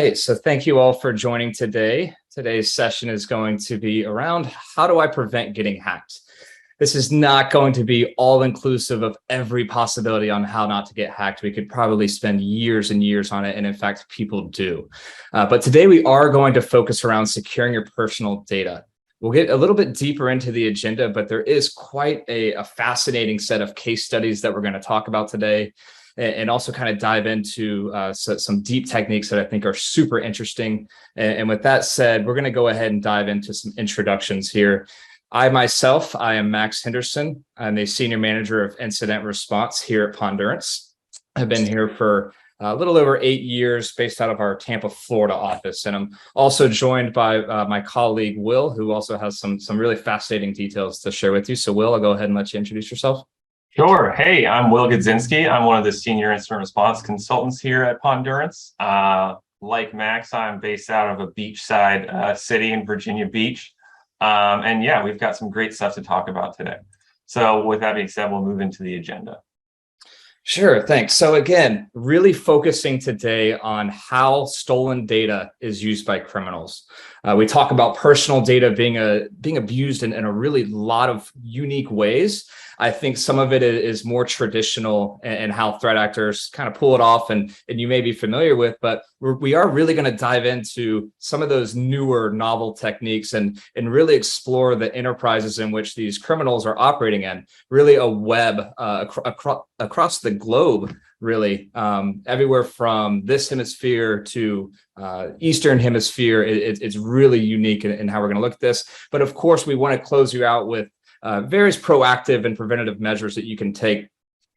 right, so thank you all for joining today. Today's session is going to be around how do I prevent getting hacked? This is not going to be all inclusive of every possibility on how not to get hacked. We could probably spend years and years on it, and in fact, people do. But today we are going to focus around securing your personal data. We'll get a little bit deeper into the agenda, but there is quite a fascinating set of case studies that we're going to talk about today, and also kind of dive into some deep techniques that I think are super interesting. And with that said, we're going to go ahead and dive into some introductions here. I am Max Henderson. I'm a senior manager of incident response here at Pondurance. I've been here for a little over 8 years, based out of our Tampa, Florida office. And I'm also joined by my colleague, Will, who also has some really fascinating details to share with you. So Will, I'll go ahead and let you introduce yourself. Sure. Hey, I'm Will Gadzinski. I'm one of the senior incident response consultants here at Pondurance. Like Max, I'm based out of a beachside city in Virginia Beach. And yeah, we've got some great stuff to talk about today. So with that being said, we'll move into the agenda. Sure, thanks. So again, really focusing today on how stolen data is used by criminals. We talk about personal data being abused in a really lot of unique ways. I think some of it is more traditional and how threat actors kind of pull it off, and you may be familiar with, but we are really going to dive into some of those newer novel techniques and really explore the enterprises in which these criminals are operating in, really a web across the globe, really, everywhere from this hemisphere to Eastern hemisphere. It's really unique in how we're going to look at this. But of course, we want to close you out with various proactive and preventative measures that you can take,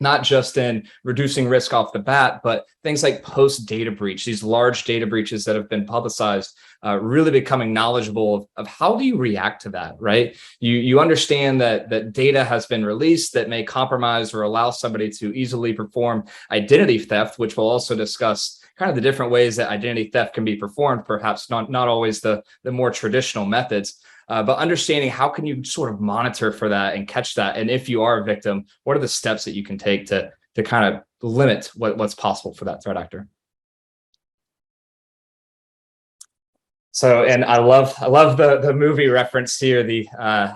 not just in reducing risk off the bat, but things like post-data breach, these large data breaches that have been publicized, really becoming knowledgeable of how do you react to that, right? You understand that data has been released that may compromise or allow somebody to easily perform identity theft, which we'll also discuss kind of the different ways that identity theft can be performed, perhaps not always the more traditional methods. But understanding how can you sort of monitor for that and catch that, and if you are a victim, what are the steps that you can take to kind of limit what's possible for that threat actor. So, and I love the movie reference here, the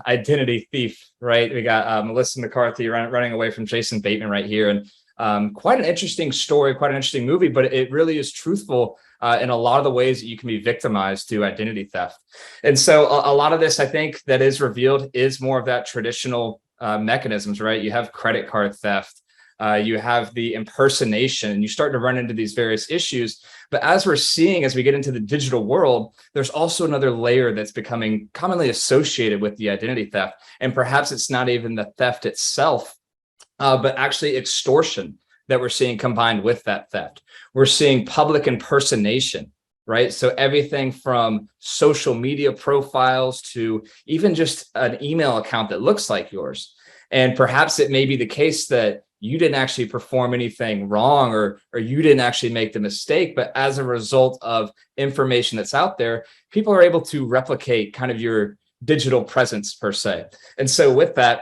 identity thief, right? We got Melissa McCarthy running away from Jason Bateman right here, and quite an interesting story, quite an interesting movie, but it really is truthful in a lot of the ways that you can be victimized through identity theft. And so a lot of this, I think, that is revealed is more of that traditional mechanisms, right? You have credit card theft, you have the impersonation, and you start to run into these various issues. But as we're seeing, as we get into the digital world, there's also another layer that's becoming commonly associated with the identity theft. And perhaps it's not even the theft itself, but actually extortion that we're seeing combined with that theft. We're seeing public impersonation, right? So everything from social media profiles to even just an email account that looks like yours. And perhaps it may be the case that you didn't actually perform anything wrong, or you didn't actually make the mistake, but as a result of information that's out there, people are able to replicate kind of your digital presence per se. And so with that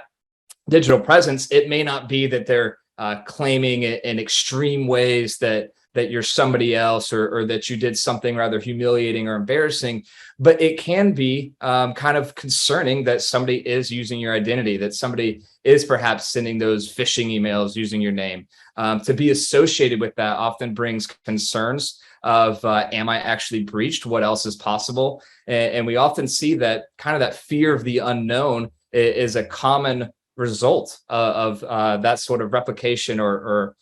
digital presence, it may not be that they're claiming it in extreme ways that you're somebody else, or that you did something rather humiliating or embarrassing, but it can be kind of concerning that somebody is using your identity, that somebody is perhaps sending those phishing emails using your name. To be associated with that often brings concerns of, am I actually breached? What else is possible? And we often see that kind of that fear of the unknown is a common result of that sort of replication or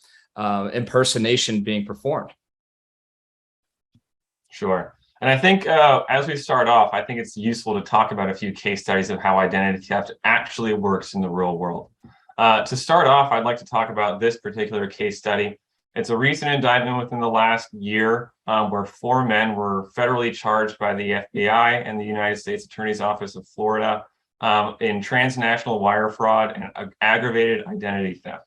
impersonation being performed. Sure. And I think as we start off, I think it's useful to talk about a few case studies of how identity theft actually works in the real world. To start off, I'd like to talk about this particular case study. It's a recent indictment within the last year where 4 men were federally charged by the FBI and the United States Attorney's Office of Florida in transnational wire fraud and aggravated identity theft.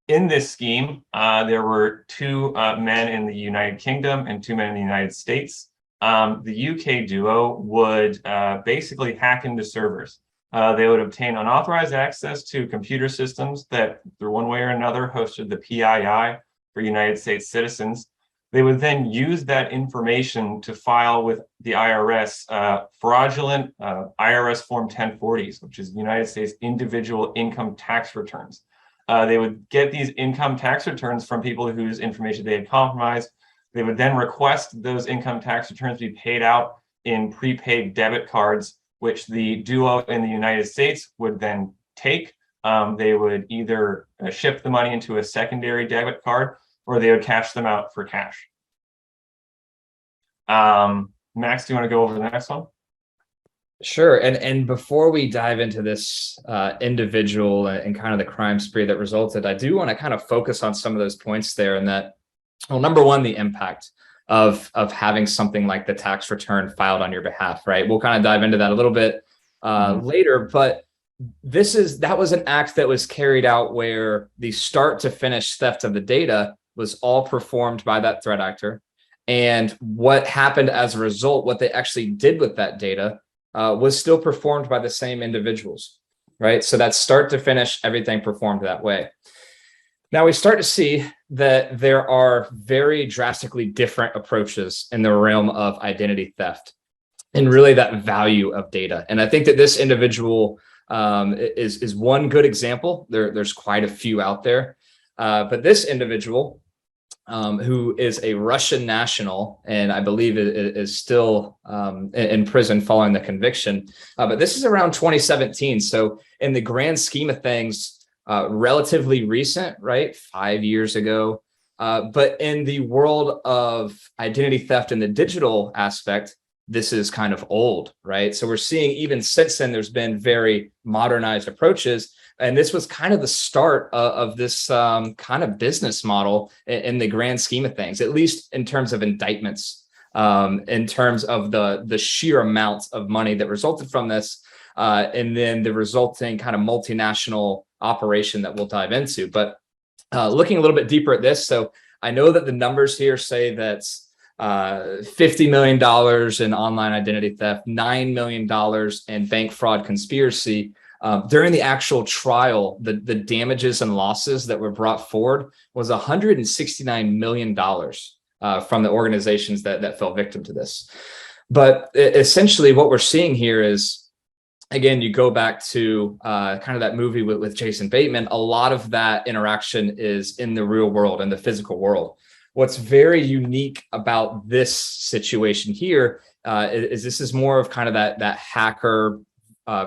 In this scheme, there were 2 men in the United Kingdom and 2 men in the United States. The UK duo would basically hack into servers. They would obtain unauthorized access to computer systems that, through one way or another, hosted the PII for United States citizens. They would then use that information to file with the IRS fraudulent IRS Form 1040s, which is United States individual income tax returns. They would get these income tax returns from people whose information they had compromised. They would then request those income tax returns be paid out in prepaid debit cards, which the duo in the United States would then take. They would either ship the money into a secondary debit card, or they would cash them out for cash. Max, do you want to go over the next one? Sure. And before we dive into this individual and kind of the crime spree that resulted, I do want to kind of focus on some of those points there, and that, well, number one, the impact of having something like the tax return filed on your behalf, right? We'll kind of dive into that a little bit later, but that was an act that was carried out where the start to finish theft of the data was all performed by that threat actor. And what happened as a result, what they actually did with that data was still performed by the same individuals, right? So that start to finish, everything performed that way. Now we start to see that there are very drastically different approaches in the realm of identity theft and really that value of data. And I think that this individual is one good example. There's quite a few out there, but this individual, who is a Russian national, and I believe is still in prison following the conviction. But this is around 2017. So in the grand scheme of things, relatively recent, right? 5 years ago. But in the world of identity theft in the digital aspect, this is kind of old, right? So we're seeing even since then, there's been very modernized approaches. And this was kind of the start of this kind of business model in the grand scheme of things, at least in terms of indictments, in terms of the sheer amount of money that resulted from this, and then the resulting kind of multinational operation that we'll dive into. But looking a little bit deeper at this, so I know that the numbers here say that $50 million in online identity theft, $9 million in bank fraud conspiracy. During the actual trial, the damages and losses that were brought forward was $169 million from the organizations that fell victim to this. But essentially what we're seeing here is, again, you go back to kind of that movie with Jason Bateman, a lot of that interaction is in the real world, in the physical world. What's very unique about this situation here is this is more of kind of that hacker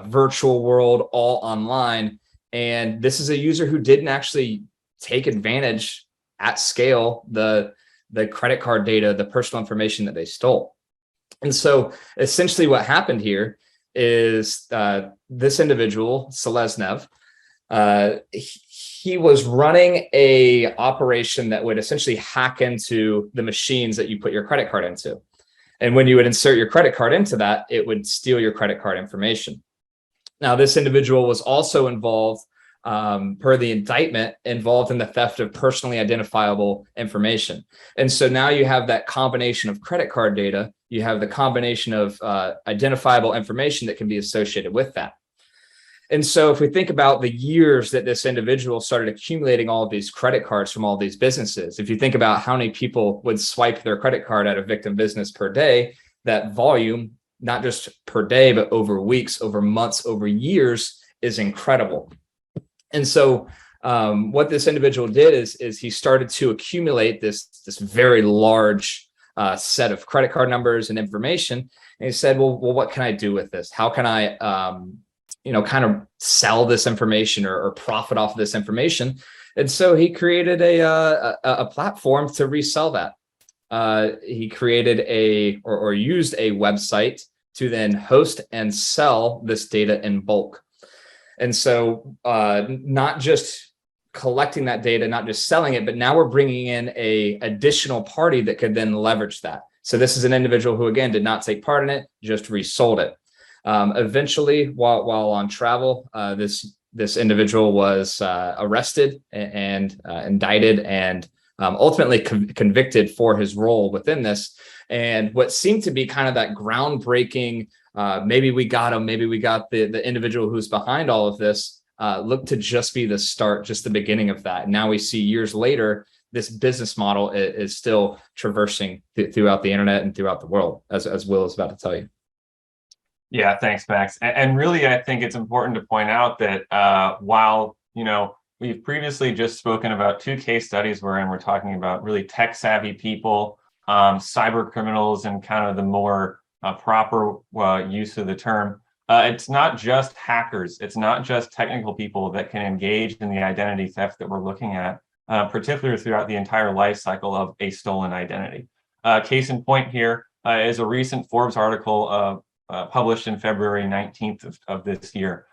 virtual world, all online. And this is a user who didn't actually take advantage at scale, the credit card data, the personal information that they stole. And so essentially what happened here is this individual, Seleznev, he was running a operation that would essentially hack into the machines that you put your credit card into. And when you would insert your credit card into that, it would steal your credit card information. Now, this individual was also involved, per the indictment, involved in the theft of personally identifiable information. And so now you have that combination of credit card data, you have the combination of identifiable information that can be associated with that. And so if we think about the years that this individual started accumulating all of these credit cards from all these businesses, if you think about how many people would swipe their credit card at a victim business per day, that volume, not just per day, but over weeks, over months, over years, is incredible. And so what this individual did is he started to accumulate this very large set of credit card numbers and information. And he said, well, what can I do with this? How can I kind of sell this information or profit off of this information? And so he created a platform to resell that. He created or used a website to then host and sell this data in bulk. And so not just collecting that data, not just selling it, but now we're bringing in a additional party that could then leverage that. So this is an individual who, again, did not take part in it, just resold it. Eventually, while on travel, this individual was arrested and indicted and ultimately convicted for his role within this. And what seemed to be kind of that groundbreaking, maybe we got him, maybe we got the individual who's behind all of this, looked to just be the start, just the beginning of that. Now we see years later this business model is still traversing throughout the internet and throughout the world, as Will is about to tell you. Yeah, thanks, Max. And really, I think it's important to point out that while, we've previously just spoken about 2 case studies wherein we're talking about really tech-savvy people, cyber criminals, and kind of the more proper use of the term. It's not just hackers. It's not just technical people that can engage in the identity theft that we're looking at, particularly throughout the entire life cycle of a stolen identity. Case in point here is a recent Forbes article published in February 19th of this year,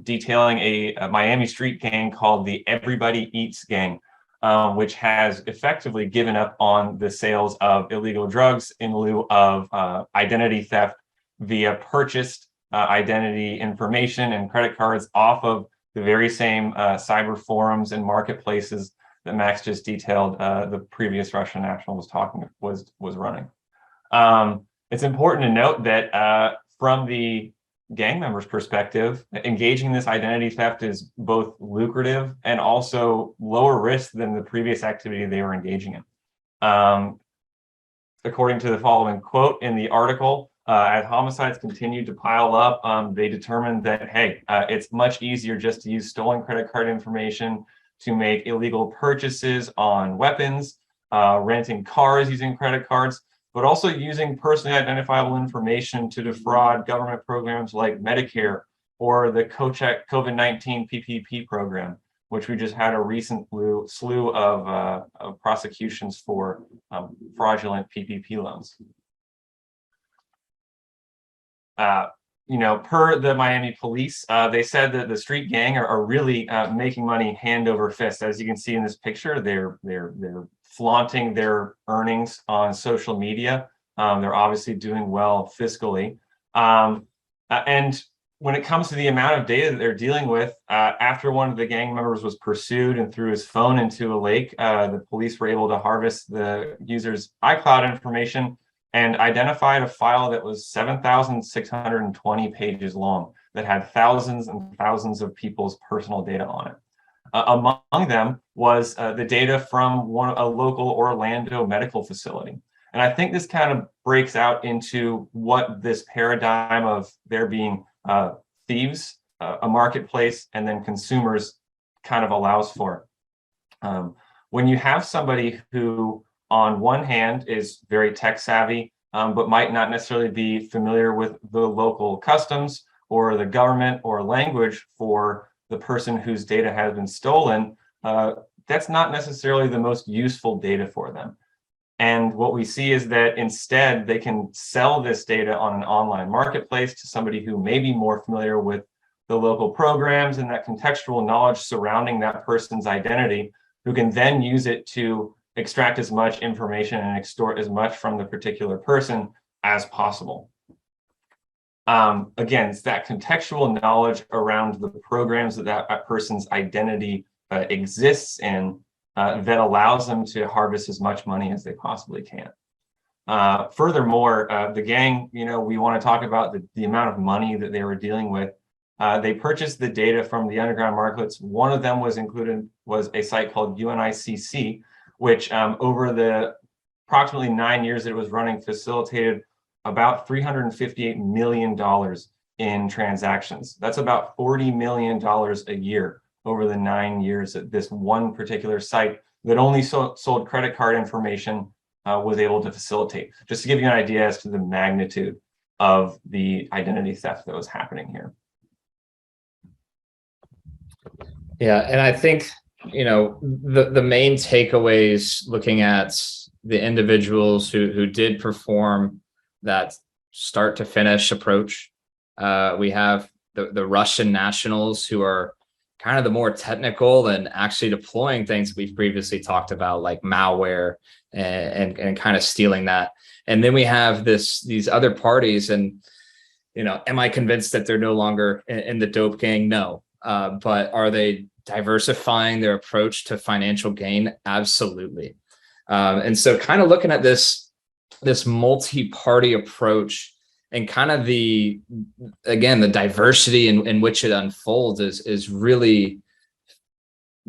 detailing a Miami street gang called the Everybody Eats Gang, which has effectively given up on the sales of illegal drugs in lieu of identity theft via purchased identity information and credit cards off of the very same cyber forums and marketplaces that Max just detailed the previous Russian national was running. It's important to note that from the gang members' perspective, engaging in this identity theft is both lucrative and also lower risk than the previous activity they were engaging in. According to the following quote in the article, as homicides continued to pile up, they determined that, hey, it's much easier just to use stolen credit card information to make illegal purchases on weapons, renting cars using credit cards, but also using personally identifiable information to defraud government programs like Medicare or the COVID-19 PPP program, which we just had a recent slew of prosecutions for fraudulent PPP loans. Per the Miami police, they said that the street gang are really making money hand over fist. As you can see in this picture, they're flaunting their earnings on social media. They're obviously doing well fiscally. And when it comes to the amount of data that they're dealing with, after one of the gang members was pursued and threw his phone into a lake, the police were able to harvest the user's iCloud information and identified a file that was 7,620 pages long that had thousands and thousands of people's personal data on it. Among them was the data from a local Orlando medical facility. And I think this kind of breaks out into what this paradigm of there being thieves, a marketplace, and then consumers kind of allows for. When you have somebody who, on one hand, is very tech savvy, but might not necessarily be familiar with the local customs or the government or language for the person whose data has been stolen, that's not necessarily the most useful data for them. And what we see is that instead they can sell this data on an online marketplace to somebody who may be more familiar with the local programs and that contextual knowledge surrounding that person's identity, who can then use it to extract as much information and extort as much from the particular person as possible. Again, it's that contextual knowledge around the programs that person's identity exists in that allows them to harvest as much money as they possibly can. Furthermore, the gang, we want to talk about the amount of money that they were dealing with. They purchased the data from the underground markets. One of them was a site called UNICC, which over the approximately 9 years that it was running facilitated about $358 million in transactions. That's about $40 million a year over the 9 years that this one particular site that only sold credit card information was able to facilitate. Just to give you an idea as to the magnitude of the identity theft that was happening here. Yeah, and I think, the main takeaways looking at the individuals who did perform that start to finish approach, we have the Russian nationals who are kind of the more technical and actually deploying things we've previously talked about, like malware and kind of stealing that. And then we have these other parties, and am I convinced that they're no longer in the dope gang? No. But are they diversifying their approach to financial gain? Absolutely. And so kind of looking at this multi-party approach and kind of the diversity in which it unfolds is really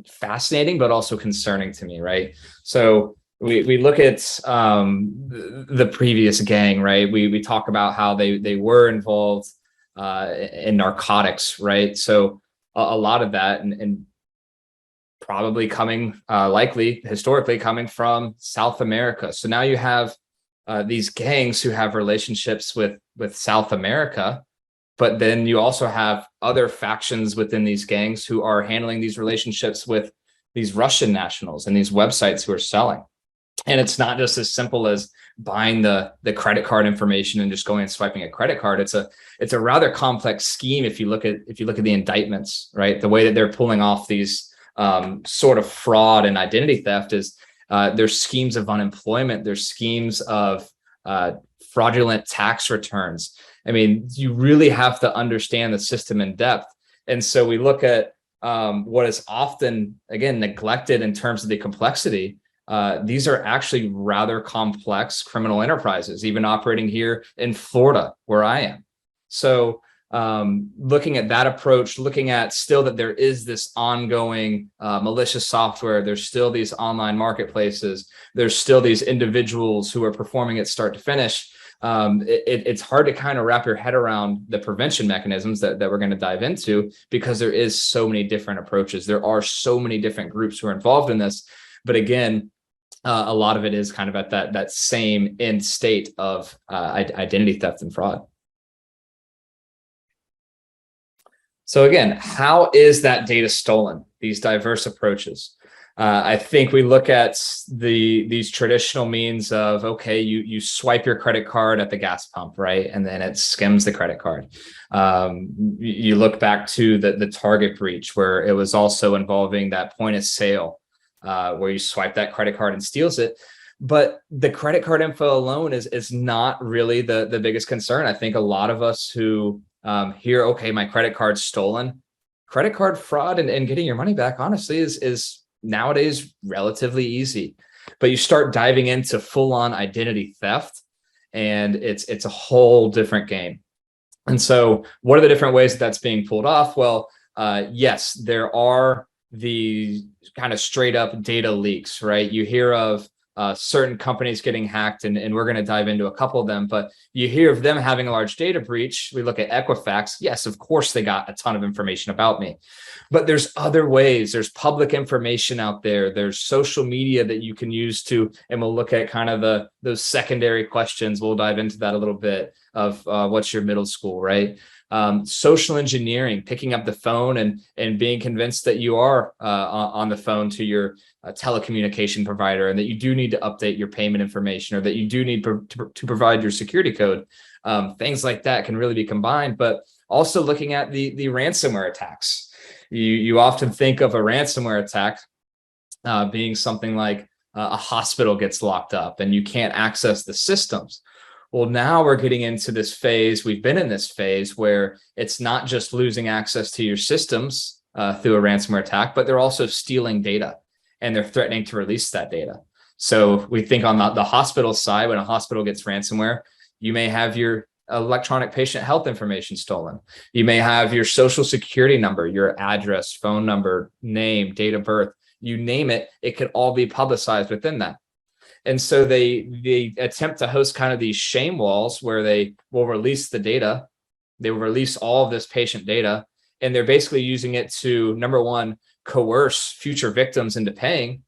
fascinating, but also concerning to me, right? So we look at the previous gang, right? We talk about how they were involved in narcotics, right? So a lot of that, and probably coming, likely historically coming from South America. So now you have these gangs who have relationships with South America, but then you also have other factions within these gangs who are handling these relationships with these Russian nationals and these websites who are selling. And it's not just as simple as buying the credit card information and just going and swiping a credit card. It's a rather complex scheme if you look at the indictments, right? The way that they're pulling off these sort of fraud and identity theft is there's schemes of unemployment, there's schemes of fraudulent tax returns. I mean, you really have to understand the system in depth. And so we look at what is often, again, neglected in terms of the complexity. These are actually rather complex criminal enterprises, even operating here in Florida, where I am. So looking at that approach, looking at still that there is this ongoing malicious software, there's still these online marketplaces, there's still these individuals who are performing it start to finish. It's hard to kind of wrap your head around the prevention mechanisms that we're going to dive into, because there is so many different approaches. There are so many different groups who are involved in this. But again, a lot of it is kind of at that same end state of identity theft and fraud. So again, how is that data stolen? These diverse approaches. I think we look at these traditional means of, okay, you swipe your credit card at the gas pump, right? And then it skims the credit card. You look back to the Target breach, where it was also involving that point of sale, where you swipe that credit card and steals it. But the credit card info alone is not really the biggest concern. I think a lot of us who hear, okay, my credit card's stolen, credit card fraud and getting your money back, honestly, is nowadays relatively easy. But you start diving into full-on identity theft, and it's a whole different game. And so what are the different ways that that's being pulled off? Well, yes, there are the kind of straight up data leaks, right? You hear of certain companies getting hacked, and we're going to dive into a couple of them, but you hear of them having a large data breach. We look at Equifax. Yes, of course, they got a ton of information about me, but there's other ways. There's public information out there. There's social media that you can use to, and we'll look at kind of those secondary questions. We'll dive into that a little bit of what's your middle school, right? Social engineering, picking up the phone and being convinced that you are on the phone to your telecommunication provider, and that you do need to update your payment information, or that you do need to provide your security code. Things like that can really be combined, but also looking at the ransomware attacks. You often think of a ransomware attack being something like a hospital gets locked up and you can't access the systems. Well, now we're getting into this phase. We've been in this phase where it's not just losing access to your systems through a ransomware attack, but they're also stealing data, and they're threatening to release that data. So we think on the hospital side, when a hospital gets ransomware, you may have your electronic patient health information stolen. You may have your social security number, your address, phone number, name, date of birth, you name it, it could all be publicized within that. And so they attempt to host kind of these shame walls where they will release the data. They will release all of this patient data, and they're basically using it to, number one, coerce future victims into paying,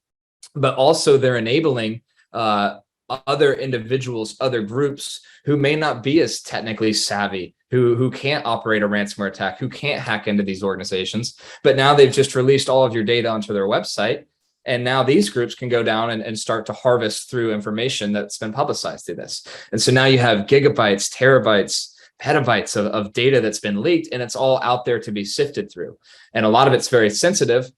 but also they're enabling other individuals, other groups who may not be as technically savvy, who can't operate a ransomware attack, who can't hack into these organizations, but now they've just released all of your data onto their website. And now these groups can go down and start to harvest through information that's been publicized through this. And so now you have gigabytes, terabytes, petabytes of data that's been leaked, and it's all out there to be sifted through. And a lot of it's very sensitive.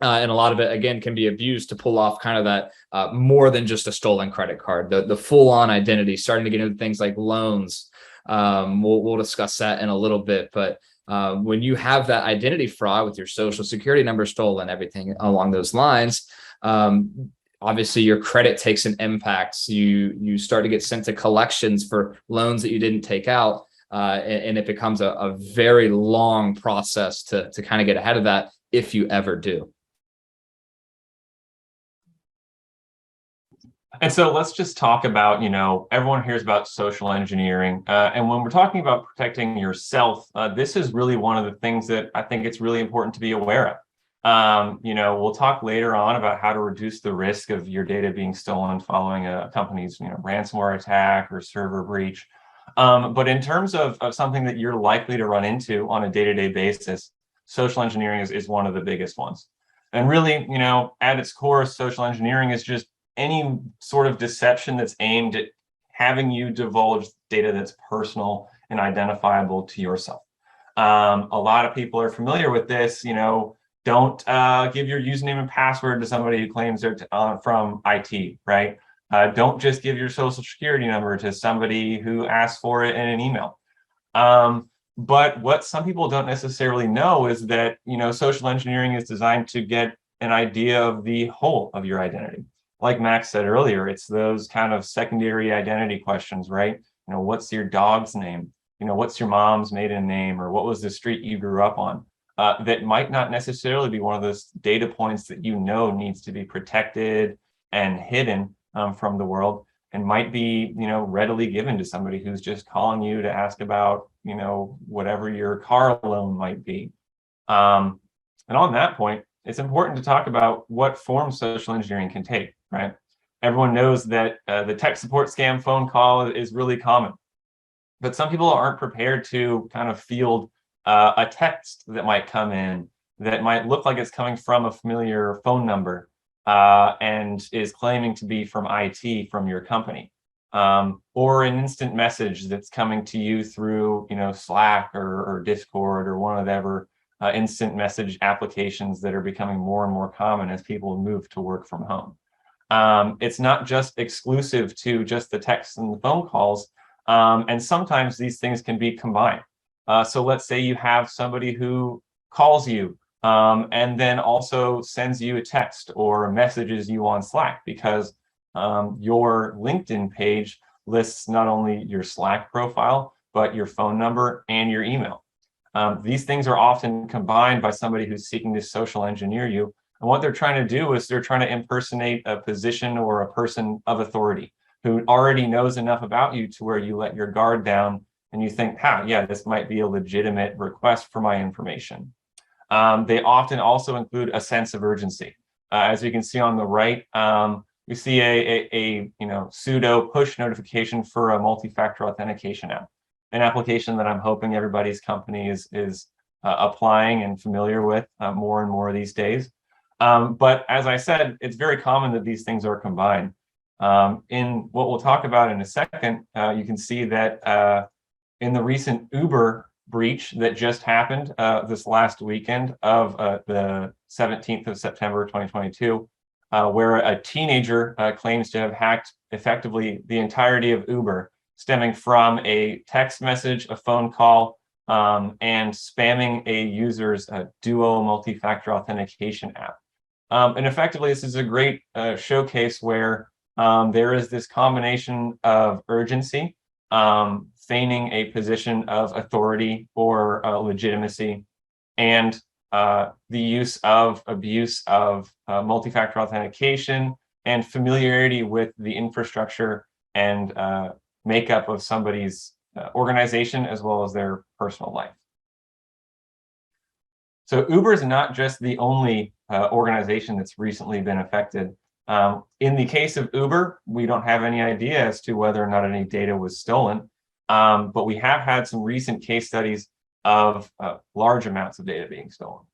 And a lot of it, again, can be abused to pull off kind of that more than just a stolen credit card, the full-on identity, starting to get into things like loans. We'll discuss that in a little bit, but when you have that identity fraud with your social security number stolen, everything along those lines, obviously your credit takes an impact. You start to get sent to collections for loans that you didn't take out, and it becomes a very long process to kind of get ahead of that, if you ever do. And so let's just talk about, everyone hears about social engineering. And when we're talking about protecting yourself, this is really one of the things that I think it's really important to be aware of. We'll talk later on about how to reduce the risk of your data being stolen following a company's, ransomware attack or server breach. But in terms of something that you're likely to run into on a day-to-day basis, social engineering is one of the biggest ones. And really, at its core, social engineering is just any sort of deception that's aimed at having you divulge data that's personal and identifiable to yourself. A lot of people are familiar with this. Don't give your username and password to somebody who claims they're from IT, right? Don't just give your social security number to somebody who asks for it in an email. But what some people don't necessarily know is that, social engineering is designed to get an idea of the whole of your identity. Like Max said earlier, it's those kind of secondary identity questions, right? What's your dog's name? What's your mom's maiden name? Or what was the street you grew up on? That might not necessarily be one of those data points that needs to be protected and hidden from the world, and might be, readily given to somebody who's just calling you to ask about, whatever your car loan might be. And on that point, it's important to talk about what form social engineering can take, right? Everyone knows that the tech support scam phone call is really common, but some people aren't prepared to kind of field a text that might come in that might look like it's coming from a familiar phone number and is claiming to be from IT from your company, or an instant message that's coming to you through, Slack or Discord or one of whatever instant message applications that are becoming more and more common as people move to work from home. It's not just exclusive to just the texts and the phone calls, and sometimes these things can be combined. So let's say you have somebody who calls you and then also sends you a text or messages you on Slack because your LinkedIn page lists not only your Slack profile, but your phone number and your email. These things are often combined by somebody who's seeking to social engineer you. And what they're trying to do is they're trying to impersonate a position or a person of authority who already knows enough about you to where you let your guard down and you think, yeah, this might be a legitimate request for my information. They often also include a sense of urgency. As you can see on the right, we see a pseudo push notification for a multi-factor authentication app, an application that I'm hoping everybody's company is applying and familiar with more and more these days. But as I said, it's very common that these things are combined. In what we'll talk about in a second, you can see that in the recent Uber breach that just happened this last weekend of the 17th of September 2022, where a teenager claims to have hacked effectively the entirety of Uber, stemming from a text message, a phone call, and spamming a user's Duo multi-factor authentication app. And effectively, this is a great showcase where there is this combination of urgency, feigning a position of authority or legitimacy, and the use of abuse of multi-factor authentication and familiarity with the infrastructure and makeup of somebody's organization as well as their personal life. So Uber is not just the only organization that's recently been affected. In the case of Uber, we don't have any idea as to whether or not any data was stolen, but we have had some recent case studies of large amounts of data being stolen.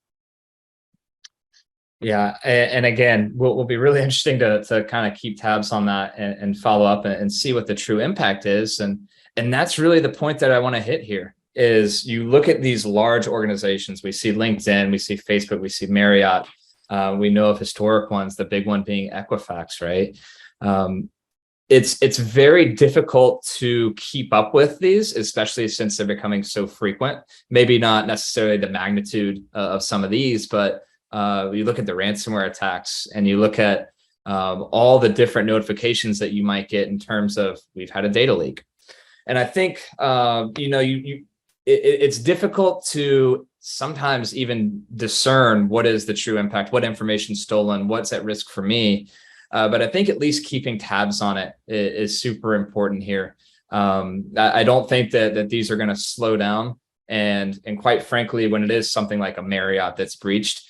Yeah, and again, will be really interesting to kind of keep tabs on that and follow up and see what the true impact is. And that's really the point that I want to hit here is you look at these large organizations. We see LinkedIn, we see Facebook, we see Marriott. We know of historic ones, the big one being Equifax, right? It's very difficult to keep up with these, especially since they're becoming so frequent. Maybe not necessarily the magnitude of some of these, but you look at the ransomware attacks and you look at all the different notifications that you might get in terms of we've had a data leak. And I think, it's difficult to sometimes even discern what is the true impact, what information stolen, what's at risk for me. But I think at least keeping tabs on it is super important here. I don't think that these are going to slow down. And quite frankly, when it is something like a Marriott that's breached,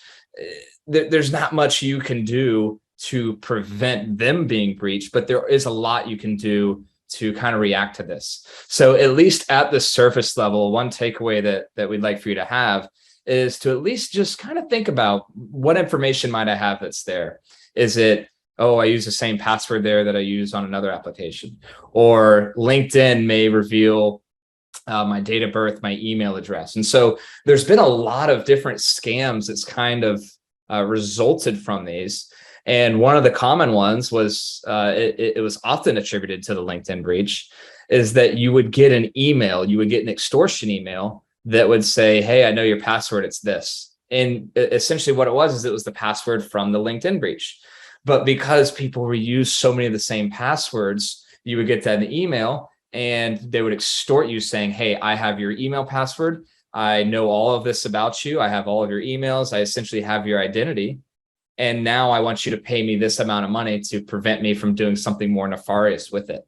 there's not much you can do to prevent them being breached, but there is a lot you can do to kind of react to this. So at least at the surface level, one takeaway that we'd like for you to have is to at least just kind of think about what information might I have that's there. Is it, oh, I use the same password there that I use on another application, or LinkedIn may reveal my date of birth, my email address. And so there's been a lot of different scams that's kind of resulted from these. And one of the common ones was, it was often attributed to the LinkedIn breach, is that you would get an email, you would get an extortion email that would say, hey, I know your password, it's this. And essentially what it was the password from the LinkedIn breach. But because people reuse so many of the same passwords, you would get that in the email and they would extort you saying, hey, I have your email password. I know all of this about you. I have all of your emails. I essentially have your identity. And now I want you to pay me this amount of money to prevent me from doing something more nefarious with it.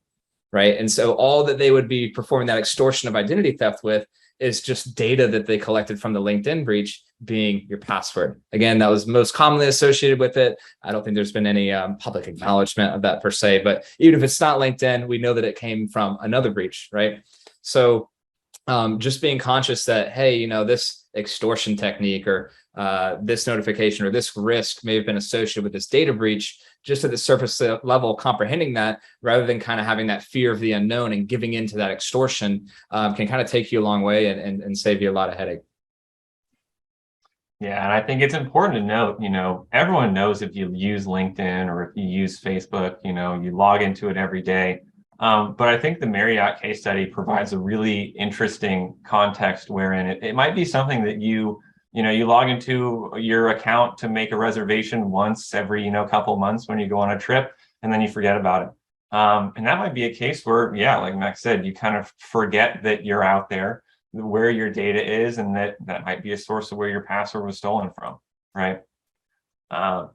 Right. And so all that they would be performing that extortion of identity theft with is just data that they collected from the LinkedIn breach being your password. Again, that was most commonly associated with it. I don't think there's been any public acknowledgement of that per se, but even if it's not LinkedIn, we know that it came from another breach, right? So just being conscious that, hey, you know, this extortion technique or this notification or this risk may have been associated with this data breach, just at the surface level, comprehending that rather than kind of having that fear of the unknown and giving into that extortion can kind of take you a long way and save you a lot of headache. Yeah, and I think it's important to note, you know, everyone knows if you use LinkedIn or if you use Facebook, you know, you log into it every day. But I think the Marriott case study provides a really interesting context wherein it might be something that you log into your account to make a reservation once every, couple of months when you go on a trip, and then you forget about it. And that might be a case where, yeah, like Max said, you kind of forget that you're out there, where your data is, and that might be a source of where your password was stolen from, right?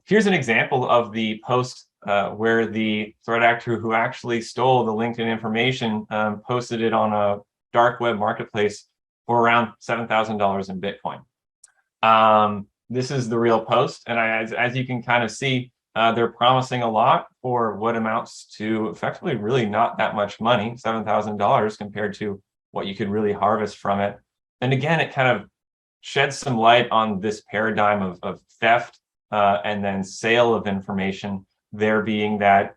Here's an example of the post where the threat actor who actually stole the LinkedIn information posted it on a dark web marketplace for around $7,000 in Bitcoin. This is the real post, and as you can kind of see, they're promising a lot for what amounts to effectively really not that much money, $7,000 compared to what you could really harvest from it. And again, it kind of sheds some light on this paradigm of theft and then sale of information, there being that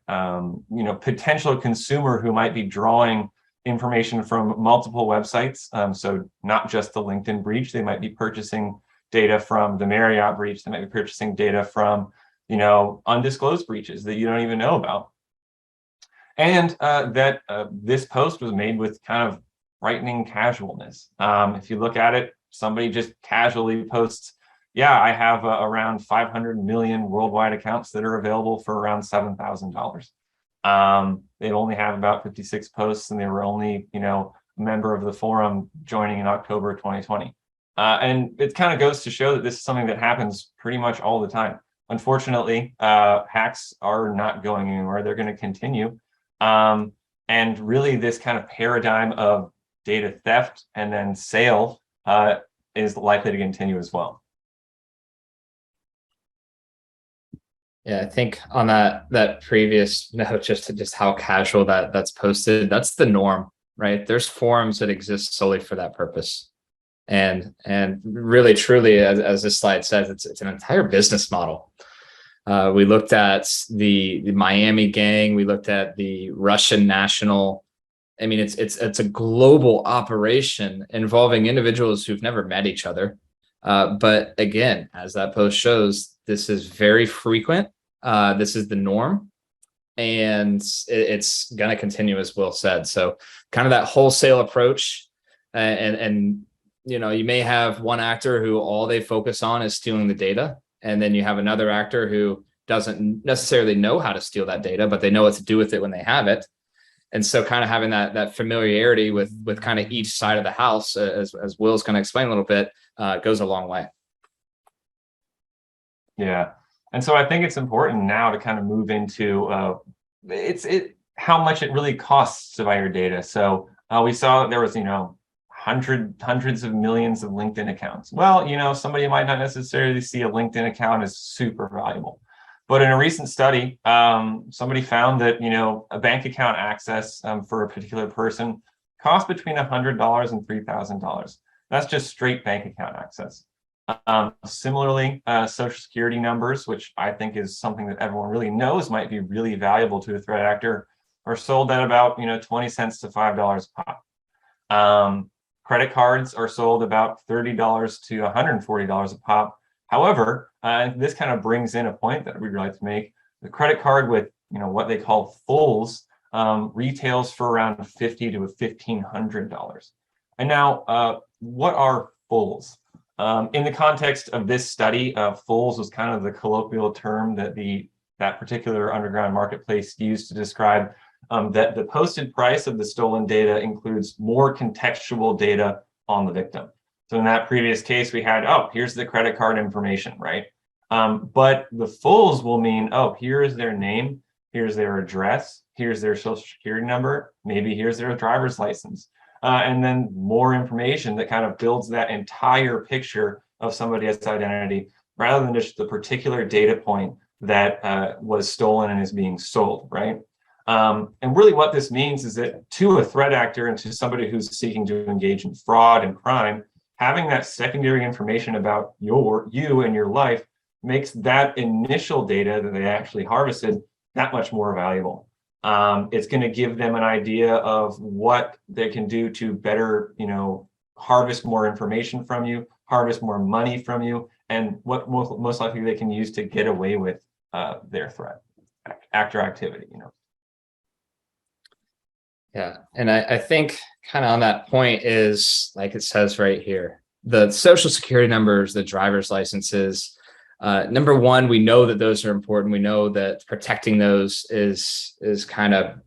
potential consumer who might be drawing information from multiple websites. So not just the LinkedIn breach, they might be purchasing data from the Marriott breach, they might be purchasing data from undisclosed breaches that you don't even know about. And that this post was made with kind of frightening casualness. If you look at it, somebody just casually posts, yeah, I have around 500 million worldwide accounts that are available for around $7,000. They only have about 56 posts, and they were only, a member of the forum joining in October 2020. And it kind of goes to show that this is something that happens pretty much all the time. Unfortunately, hacks are not going anywhere. They're going to continue. And really, this kind of paradigm of data theft and then sale is likely to continue as well. Yeah, I think on that previous note, just how casual that's posted, that's the norm, right? There's forums that exist solely for that purpose. And really, truly, as this slide says, it's an entire business model. We looked at the Miami gang. We looked at the Russian national. I mean, it's a global operation involving individuals who've never met each other. But again, as that post shows, this is very frequent. This is the norm, and it's going to continue, as Will said. So kind of that wholesale approach, and you may have one actor who all they focus on is stealing the data. And then you have another actor who doesn't necessarily know how to steal that data, but they know what to do with it when they have it. And so kind of having that familiarity with kind of each side of the house, as Will's going to explain a little bit, goes a long way. Yeah. And so I think it's important now to kind of move into how much it really costs to buy your data. So we saw that there was, hundreds of millions of LinkedIn accounts. Well, somebody might not necessarily see a LinkedIn account as super valuable. But in a recent study, somebody found that, a bank account access for a particular person costs between $100 and $3,000. That's just straight bank account access. Similarly, social security numbers, which I think is something that everyone really knows might be really valuable to a threat actor, are sold at about 20 cents to $5 a pop. Credit cards are sold about $30 to $140 a pop. However, this kind of brings in a point that we'd like to make. The credit card with what they call Foles retails for around $50 to $1,500. And now, what are Foles? In the context of this study, Foles was kind of the colloquial term that that particular underground marketplace used to describe that the posted price of the stolen data includes more contextual data on the victim. So in that previous case, we had, here's the credit card information, right? But the Foles will mean, here is their name, here's their address, here's their social security number, maybe here's their driver's license. And then more information that kind of builds that entire picture of somebody's identity, rather than just the particular data point that was stolen and is being sold, right? And really what this means is that to a threat actor and to somebody who's seeking to engage in fraud and crime, having that secondary information about you and your life makes that initial data that they actually harvested that much more valuable. It's going to give them an idea of what they can do to better, harvest more information from you, harvest more money from you, and what most likely they can use to get away with their threat actor activity. Yeah, and I think kind of on that point is, like it says right here, the social security numbers, the driver's licenses. Number one, we know that those are important. We know that protecting those is kind of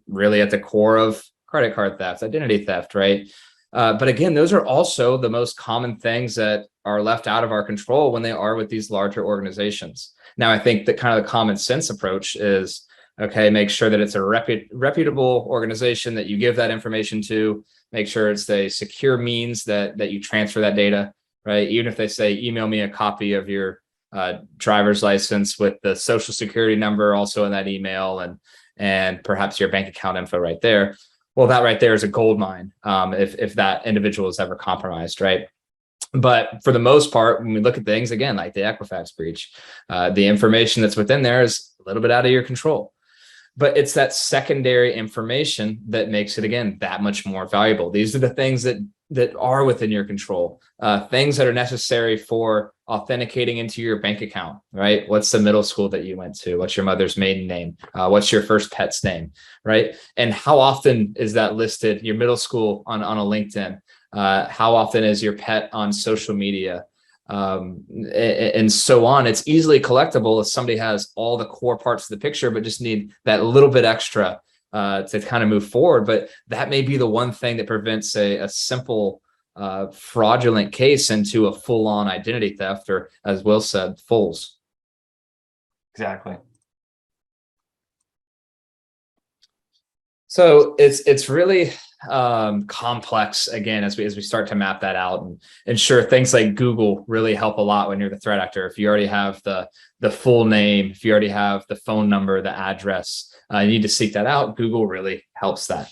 really at the core of credit card theft, identity theft, right? But again, those are also the most common things that are left out of our control when they are with these larger organizations. Now, I think that kind of the common sense approach is, okay, make sure that it's a reputable organization that you give that information to, make sure it's a secure means that you transfer that data, right? Even if they say, email me a copy of your driver's license with the social security number also in that email, and perhaps your bank account info right there. Well, that right there is a gold mine if that individual is ever compromised, right? But for the most part, when we look at things, again, like the Equifax breach, the information that's within there is a little bit out of your control. But it's that secondary information that makes it, again, that much more valuable. These are the things that are within your control, things that are necessary for authenticating into your bank account, right? What's the middle school that you went to? What's your mother's maiden name? What's your first pet's name, right? And how often is that listed, your middle school on a LinkedIn? How often is your pet on social media? And so on. It's easily collectible if somebody has all the core parts of the picture, but just need that little bit extra to kind of move forward. But that may be the one thing that prevents a simple fraudulent case into a full-on identity theft, or, as Will said, Foles. Exactly. So it's really complex, again, as we start to map that out. And sure, things like Google really help a lot when you're the threat actor. If you already have the full name, if you already have the phone number, the address, you need to seek that out. Google really helps that.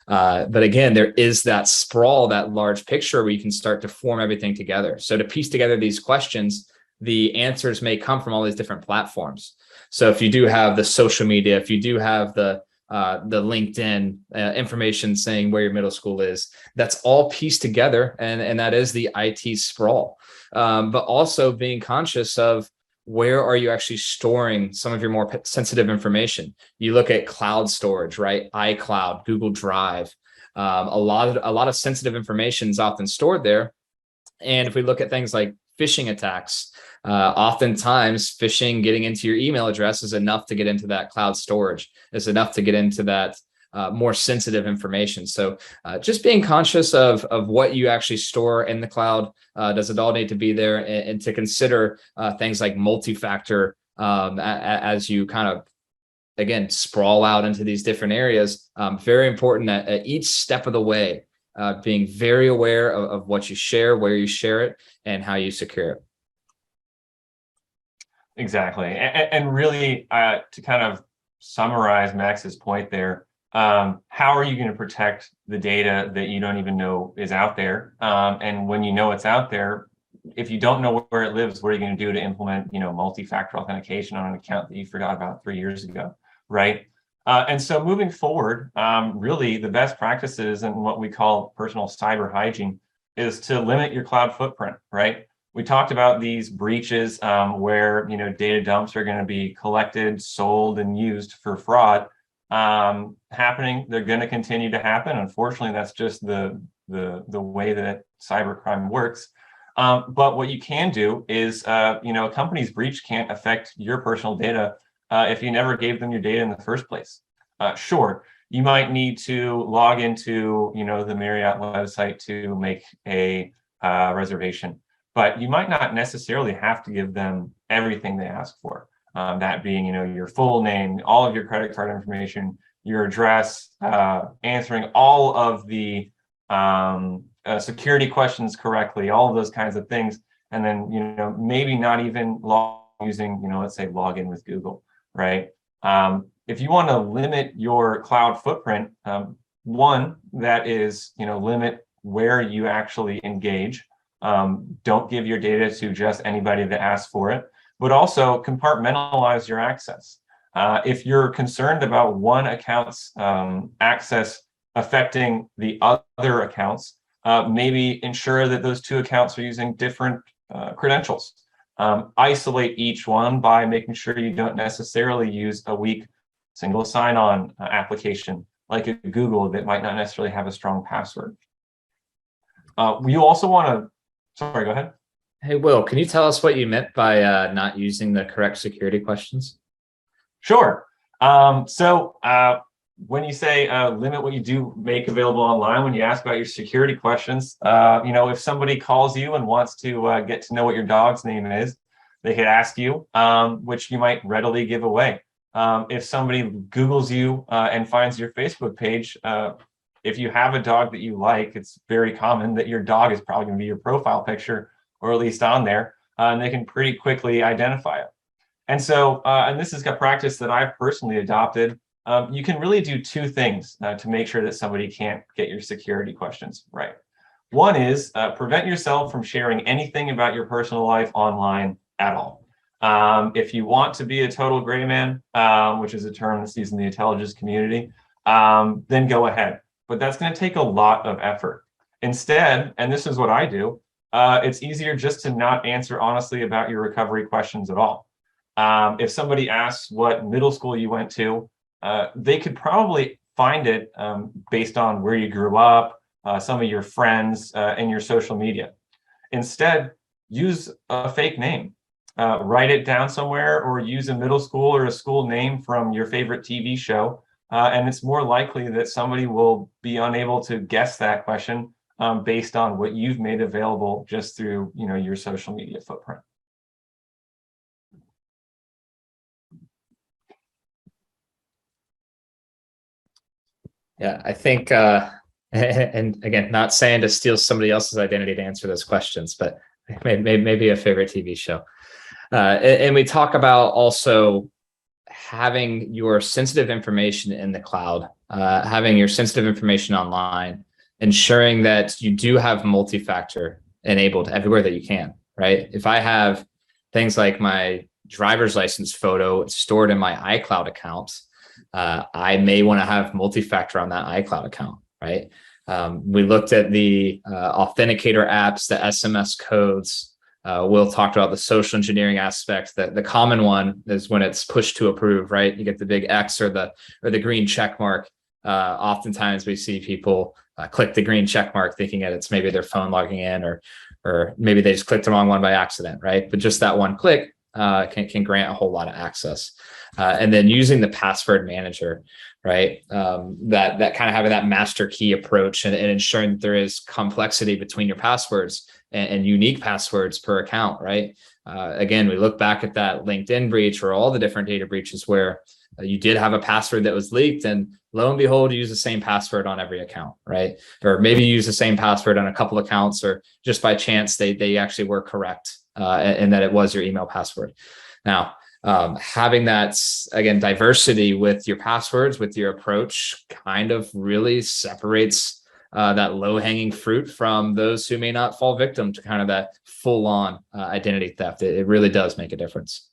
But again, there is that sprawl, that large picture where you can start to form everything together. So to piece together these questions, the answers may come from all these different platforms. So if you do have the social media, if you do have the LinkedIn information saying where your middle school is, that's all pieced together, and that is the IT sprawl. But also being conscious of where are you actually storing some of your more sensitive information. You look at cloud storage, right? iCloud, Google Drive, a lot of sensitive information is often stored there. And if we look at things like phishing attacks, oftentimes phishing, getting into your email address is enough to get into that cloud storage, is enough to get into that more sensitive information. So just being conscious of what you actually store in the cloud. Does it all need to be there? And to consider things like multi-factor as you kind of, again, sprawl out into these different areas. Very important at each step of the way, being very aware of what you share, where you share it, and how you secure it. Exactly. And really, to kind of summarize Max's point there, how are you going to protect the data that you don't even know is out there? And when you know it's out there, if you don't know where it lives, what are you going to do to implement, multi-factor authentication on an account that you forgot about 3 years ago, right? And so moving forward, really the best practices and what we call personal cyber hygiene is to limit your cloud footprint, right? We talked about these breaches where data dumps are going to be collected, sold, and used for fraud happening. They're going to continue to happen. Unfortunately, that's just the way that cybercrime works. But what you can do is, a company's breach can't affect your personal data if you never gave them your data in the first place. Sure, you might need to log into the Marriott website to make a reservation, but you might not necessarily have to give them everything they ask for. That being, your full name, all of your credit card information, your address, answering all of the security questions correctly, all of those kinds of things, and then maybe not even using let's say login with Google, right? If you want to limit your cloud footprint, one that is limit where you actually engage. Don't give your data to just anybody that asks for it, but also compartmentalize your access. If you're concerned about one account's access affecting the other accounts, maybe ensure that those two accounts are using different credentials. Isolate each one by making sure you don't necessarily use a weak single sign-on application like a Google that might not necessarily have a strong password. You also want to, sorry, go ahead. Hey, Will, can you tell us what you meant by not using the correct security questions? Sure. When you say limit what you do make available online, when you ask about your security questions, if somebody calls you and wants to get to know what your dog's name is, they could ask you, which you might readily give away. If somebody Googles you and finds your Facebook page, if you have a dog that you like, it's very common that your dog is probably going to be your profile picture, or at least on there, and they can pretty quickly identify it. And so, and this is a practice that I've personally adopted. You can really do two things to make sure that somebody can't get your security questions right. One is prevent yourself from sharing anything about your personal life online at all. If you want to be a total gray man, which is a term that's used in the intelligence community, then go ahead. But that's going to take a lot of effort. Instead, and this is what I do, it's easier just to not answer honestly about your recovery questions at all. If somebody asks what middle school you went to, they could probably find it based on where you grew up, some of your friends, and your social media. Instead, use a fake name. Write it down somewhere, or use a middle school or a school name from your favorite TV show. And it's more likely that somebody will be unable to guess that question based on what you've made available just through your social media footprint. Yeah, I think, and again, not saying to steal somebody else's identity to answer those questions, but maybe a favorite TV show. And we talk about also having your sensitive information in the cloud, having your sensitive information online, ensuring that you do have multi-factor enabled everywhere that you can, right? If I have things like my driver's license photo stored in my iCloud account, I may want to have multi-factor on that iCloud account, right? We looked at the authenticator apps, the SMS codes. Will talked about the social engineering aspect. The common one is when it's push to approve, right? You get the big X or the green check mark. Oftentimes we see people click the green check mark thinking that it's maybe their phone logging in, or maybe they just clicked the wrong one by accident, right? But just that one click can grant a whole lot of access. And then using the password manager, right? That kind of having that master key approach and ensuring that there is complexity between your passwords and unique passwords per account, right? Again, we look back at that LinkedIn breach or all the different data breaches where you did have a password that was leaked, and lo and behold, you use the same password on every account, right? Or maybe you use the same password on a couple accounts, or just by chance they actually were correct, and that it was your email password. Now, having that, again, diversity with your passwords, with your approach, kind of really separates that low-hanging fruit from those who may not fall victim to kind of that full-on identity theft. It really does make a difference.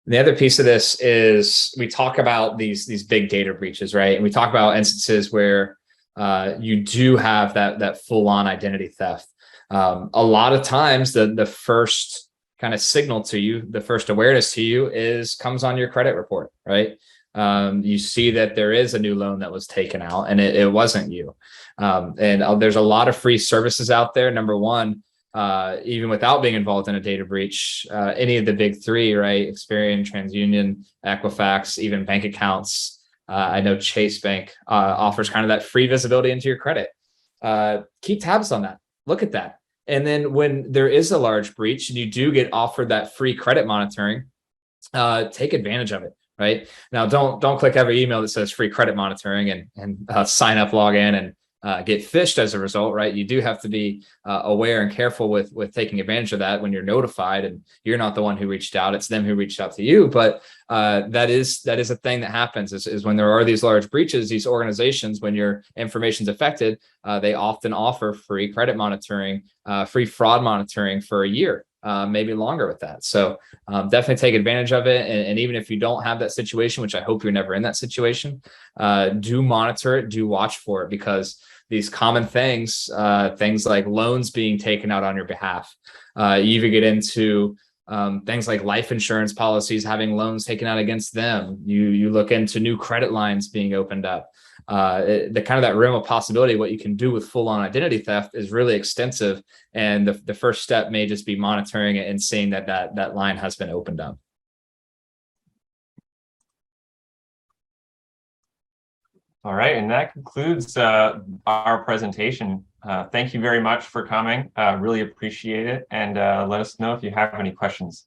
The other piece of this is we talk about these big data breaches, right? And we talk about instances where you do have that full-on identity theft. A lot of times, the first kind of signal to you, the first awareness to you comes on your credit report, right? You see that there is a new loan that was taken out, and it wasn't you. And there's a lot of free services out there. Number one, even without being involved in a data breach, any of the big three, right? Experian, TransUnion, Equifax, even bank accounts. I know Chase Bank offers kind of that free visibility into your credit. Keep tabs on that. Look at that. And then when there is a large breach and you do get offered that free credit monitoring, take advantage of it. Right now, don't click every email that says free credit monitoring and sign up, log in, and get phished as a result. Right, you do have to be aware and careful with taking advantage of that when you're notified and you're not the one who reached out; it's them who reached out to you. But that is a thing that happens is when there are these large breaches. These organizations, when your information's affected, they often offer free credit monitoring, free fraud monitoring for a year. Maybe longer with that. So definitely take advantage of it. And even if you don't have that situation, which I hope you're never in that situation, do monitor it, do watch for it, because these common things, things like loans being taken out on your behalf, you even get into things like life insurance policies, having loans taken out against them. You look into new credit lines being opened up. The kind of that realm of possibility, what you can do with full-on identity theft is really extensive. And the first step may just be monitoring it and seeing that line has been opened up. All right, and that concludes our presentation. Thank you very much for coming. Really appreciate it. And let us know if you have any questions.